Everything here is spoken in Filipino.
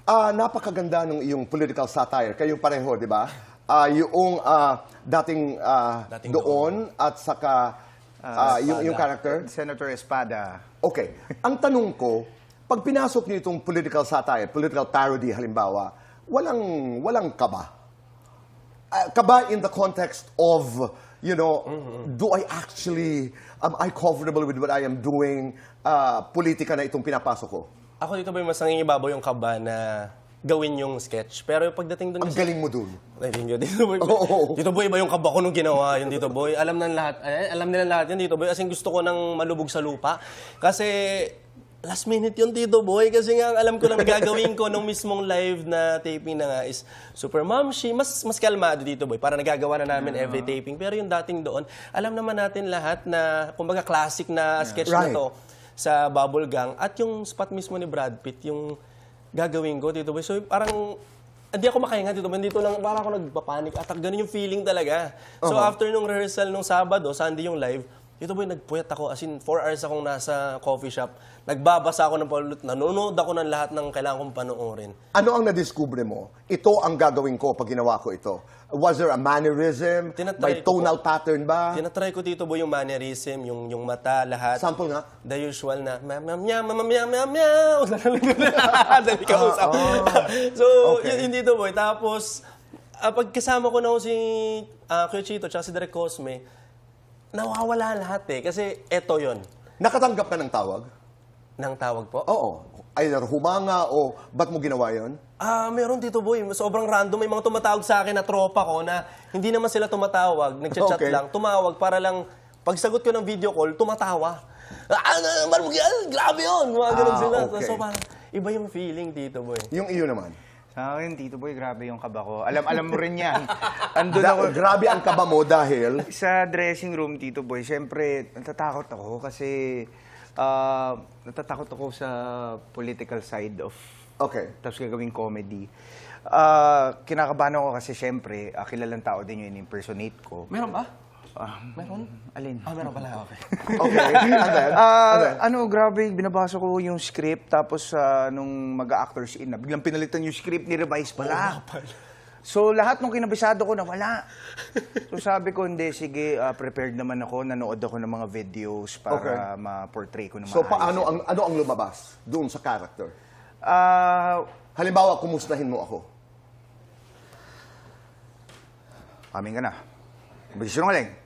Napakaganda ng iyong political satire. Kayong pareho, di ba? Yung dating doon at saka yung character. Senator Espada. Okay. Ang tanong ko, pag pinasok niyo itong political satire, political parody halimbawa, walang kaba. Kaba in the context of, do I actually, am I comfortable with what I am doing? Politika na itong pinapasok ko. Ako dito boy, mas nangingibabaw yung kaba na gawin yung sketch. Pero yung pagdating doon Ang galing mo dun. Ay, dito boy. Dito boy, iba yung kaba ko nung ginawa yun dito boy. Alam nila lahat yan dito boy. As in, gusto ko nang malubog sa lupa. Kasi last minute yun dito boy. Kasi nga alam ko lang gagawin ko nung mismong live na taping na nga is super mamshi. Mas kalmado dito boy. Para nagagawa na namin every taping. Pero yung dating doon, alam naman natin lahat na kumbaga classic na sketch na to sa Bubble Gang. At yung spot mismo ni Brad Pitt, yung gagawin ko dito boy. So parang hindi ako makahinga dito. Dito lang parang ako nagpa-panic attack. Ganun yung feeling talaga. So after nung rehearsal nung Sabado, Sunday yung live, dito boy nagpuyat ako. As in 4 hours akong nasa coffee shop. Nagbabasa ako ng palulot. Nanonood ako ng lahat ng kailangan kong panoorin. Ano ang nadiskubre mo? Ito ang gagawin ko pag ginawa ko ito. Was there a mannerism? May tonal pattern ba? Tinatry ko dito boy yung mannerism, yung mata, lahat. Sample nga. The usual na meow. Dali ka usap. So, yun dito boy. Tapos, pagkasama ko na si Kuya Chito tsaka si Derek Cosme, nawawala lahat eh. Kasi eto yon. Nakatanggap ka ng tawag? Nang tawag po? Oo. Either humanga o ba't mo ginawa yun? Meron dito boy. Sobrang random. May mga tumatawag sa akin na tropa ko na hindi naman sila tumatawag. Nagchat-chat lang. Tumawag para lang, pagsagot ko ng video call, tumatawa. Grabe yun! Mga ganun sila. Okay. So parang iba yung feeling dito boy. Yung iyo naman? Sa akin, Tito Boy, grabe yung kaba ko. Alam mo rin yan. Andun ako. Grabe ang kaba mo dahil? Sa dressing room, Tito Boy, siyempre, natatakot ako kasi natatakot ako sa political side of tapos gagawing comedy. Kinakabahan ako kasi siyempre, kilalang tao din yung in-impersonate ko. Meron ba? Meron? Alin? Meron pala. Okay. Okay. Grabe, binabasa ko yung script, tapos nung mag-actors in, biglang pinalitan yung script, ni-revise pala. So, lahat ng kinabisado ko nawala. So, sabi ko, hindi, sige, prepared naman ako, nanood ako ng mga videos para ma-portray ko na maayos. So, ano ang lumabas doon sa character? Halimbawa, kumustahin mo ako. Amin ka na. Sinungaling.